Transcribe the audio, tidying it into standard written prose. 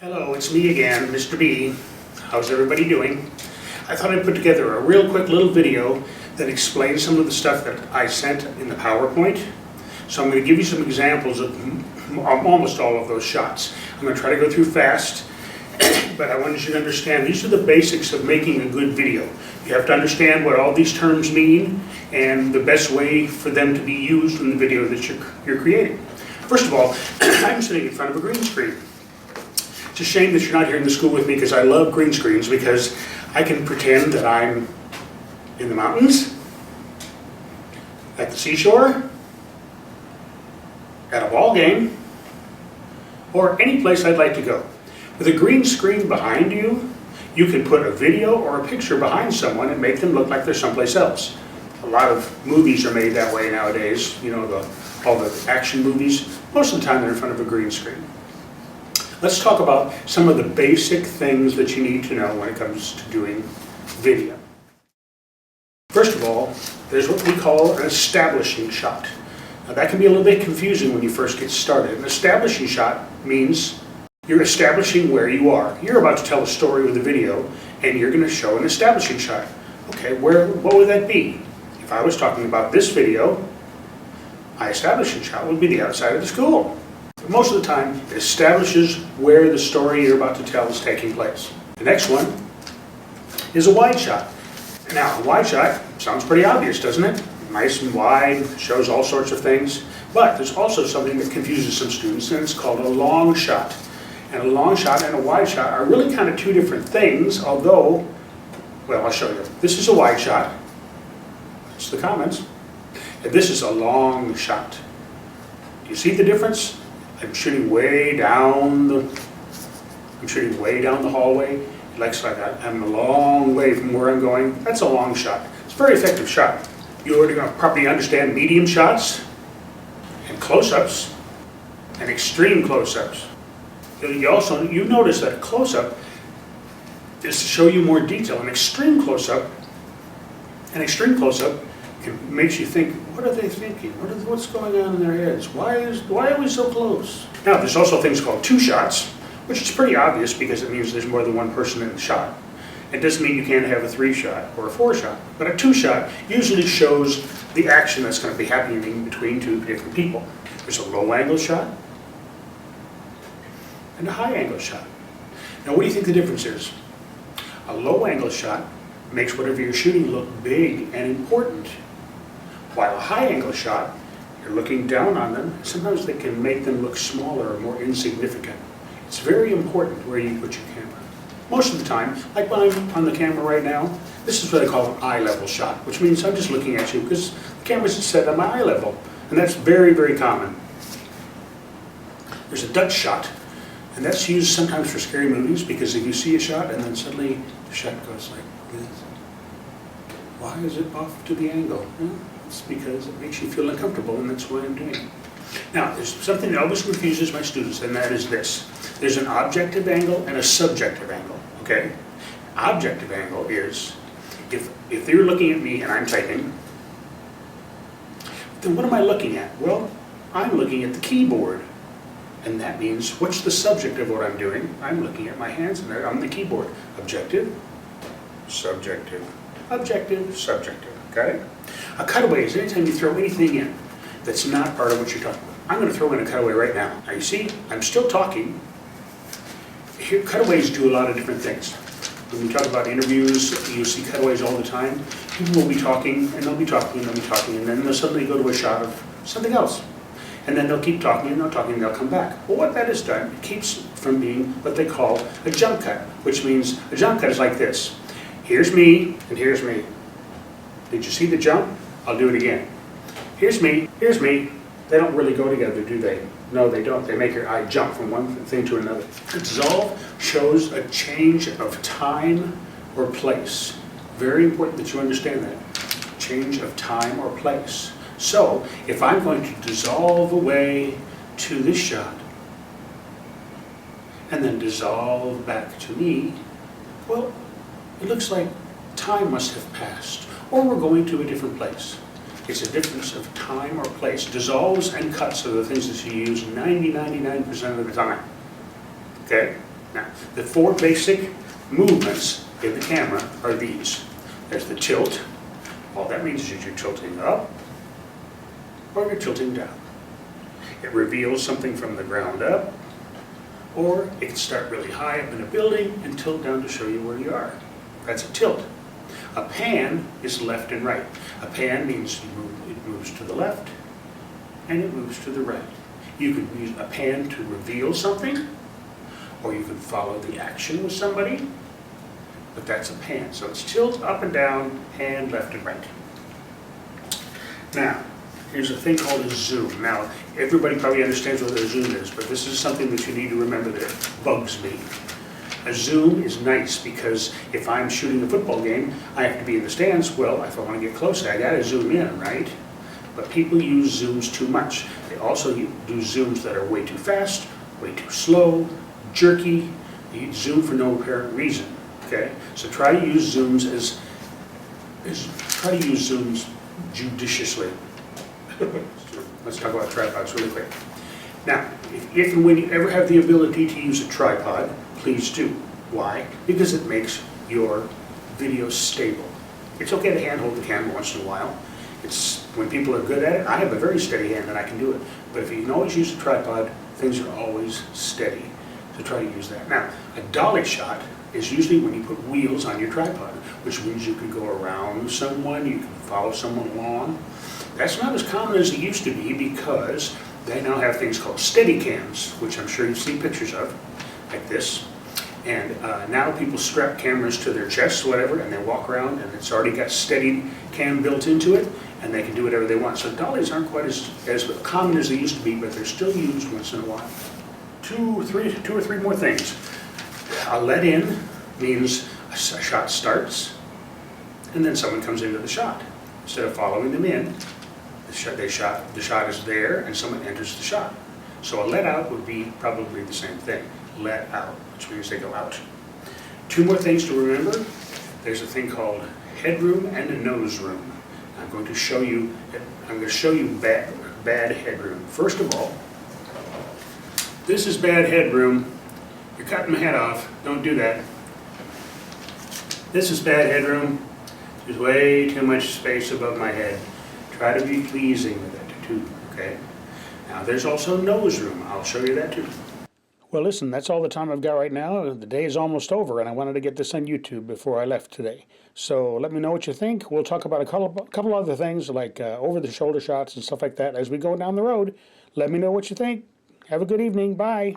Hello, it's me again, Mr. B. How's everybody doing? I thought I'd put together a real quick little video that explains some of the stuff that I sent in the PowerPoint. So I'm going to give you some examples of almost all of those shots. I'm going to try to go through fast, but I wanted you to understand these are the basics of making a good video. You have to understand what all these terms mean and the best way for them to be used in the video that you're creating. First of all, I'm sitting in front of a green screen. It's a shame that you're not here in the school with me because I love green screens because I can pretend that I'm in the mountains, at the seashore, at a ball game, or any place I'd like to go. With a green screen behind you, you can put a video or a picture behind someone and make them look like they're someplace else. A lot of movies are made that way nowadays, you know, all the action movies. Most of the time they're in front of a green screen. Let's talk about some of the basic things that you need to know when it comes to doing video. First of all, there's what we call an establishing shot. Now that can be a little bit confusing when you first get started. An establishing shot means you're establishing where you are. You're about to tell a story with a video and you're going to show an establishing shot. Okay, what would that be? If I was talking about this video, my establishing shot would be the outside of the school. Most of the time, it establishes where the story you're about to tell is taking place. The next one is a wide shot. Now, a wide shot sounds pretty obvious, doesn't it? Nice and wide, shows all sorts of things. But there's also something that confuses some students, and it's called a long shot. And a long shot and a wide shot are really kind of two different things, although, well, I'll show you. This is a wide shot. That's the comments. And this is a long shot. Do you see the difference? I'm shooting way down the hallway. Like I'm a long way from where I'm going. That's a long shot. It's a very effective shot. You already probably understand medium shots and close-ups and extreme close-ups. You notice that a close-up is to show you more detail. An extreme close-up makes you think, what are they thinking? What's going on in their heads? Why are we so close? Now, there's also things called two shots, which is pretty obvious because it means there's more than one person in the shot. It doesn't mean you can't have a 3-shot or a 4-shot, but a 2-shot usually shows the action that's going to be happening between two different people. There's a low-angle shot and a high-angle shot. Now, what do you think the difference is? A low-angle shot makes whatever you're shooting look big and important, while a high-angle shot, you're looking down on them. Sometimes they can make them look smaller or more insignificant. It's very important where you put your camera. Most of the time, like when I'm on the camera right now, this is what I call an eye level shot, which means I'm just looking at you because the camera's set at my eye level, and that's very, very common. There's a Dutch shot, and that's used sometimes for scary movies because if you see a shot and then suddenly the shot goes like this, why is it off to the angle? Well, it's because it makes you feel uncomfortable, and that's what I'm doing. Now, there's something that always confuses my students, and that is this. There's an objective angle and a subjective angle, okay? Objective angle is, if they're looking at me and I'm typing, then what am I looking at? Well, I'm looking at the keyboard. And that means, what's the subject of what I'm doing? I'm looking at my hands and they're on the keyboard. Objective, subjective, objective, subjective, okay? A cutaway is anytime you throw anything in that's not part of what you're talking about. I'm going to throw in a cutaway right now. Now you see, I'm still talking. Here, cutaways do a lot of different things. When we talk about interviews, you'll see cutaways all the time. People will be talking, and they'll be talking, and they'll be talking, and then they'll suddenly go to a shot of something else. And then they'll keep talking, and they'll talking, and they'll come back. Well, what that has done, it keeps from being what they call a jump cut, which means a jump cut is like this. Here's me, and here's me. Did you see the jump? I'll do it again. Here's me, here's me. They don't really go together, do they? No, they don't. They make your eye jump from one thing to another. Dissolve shows a change of time or place. Very important that you understand that. Change of time or place. So, if I'm going to dissolve away to this shot, and then dissolve back to me, well, it looks like time must have passed, or we're going to a different place. It's a difference of time or place. Dissolves and cuts are the things that you use 99% of the time. Okay? Now, the four basic movements in the camera are these. There's the tilt. All that means is you're tilting up or you're tilting down. It reveals something from the ground up, or it can start really high up in a building and tilt down to show you where you are. That's a tilt. A pan is left and right. A pan means it moves to the left and it moves to the right. You can use a pan to reveal something, or you can follow the action with somebody, but that's a pan. So it's tilt, up and down, pan, left and right. Now, here's a thing called a zoom. Now, everybody probably understands what a zoom is, but this is something that you need to remember that bugs me. A zoom is nice because if I'm shooting a football game, I have to be in the stands. Well, if I want to get closer, I got to zoom in, right? But people use zooms too much. They also do zooms that are way too fast, way too slow, jerky. You zoom for no apparent reason. Okay, so try to use zooms try to use zooms judiciously. Let's talk about tripods really quick. Now, if and when you ever have the ability to use a tripod, please do. Why? Because it makes your video stable. It's okay to handhold the camera once in a while. It's when people are good at it. I have a very steady hand and I can do it. But if you can always use a tripod, things are always steady. So try to use that. Now, a dolly shot is usually when you put wheels on your tripod, which means you can go around someone, you can follow someone along. That's not as common as it used to be because they now have things called steady cams, which I'm sure you've seen pictures of, like this. And now people strap cameras to their chests, whatever, and they walk around and it's already got steady cam built into it, and they can do whatever they want. So dollies aren't quite as common as they used to be, but they're still used once in a while. Two or three more things. A let in means a shot starts and then someone comes into the shot. Instead of following them in, the shot is there and someone enters the shot. So a let out would be probably the same thing. Let out, which means they go out. Two more things to remember. There's a thing called headroom and a nose room. I'm going to show you bad headroom. First of all, this is bad headroom. You're cutting my head off. Don't do that. This is bad headroom. There's way too much space above my head. Try to be pleasing with it too, okay? Now there's also nose room. I'll show you that too. Well, listen, that's all the time I've got right now. The day is almost over and I wanted to get this on YouTube before I left today. So let me know what you think. We'll talk about a couple other things like over-the-shoulder shots and stuff like that as we go down the road. Let me know what you think. Have a good evening. Bye.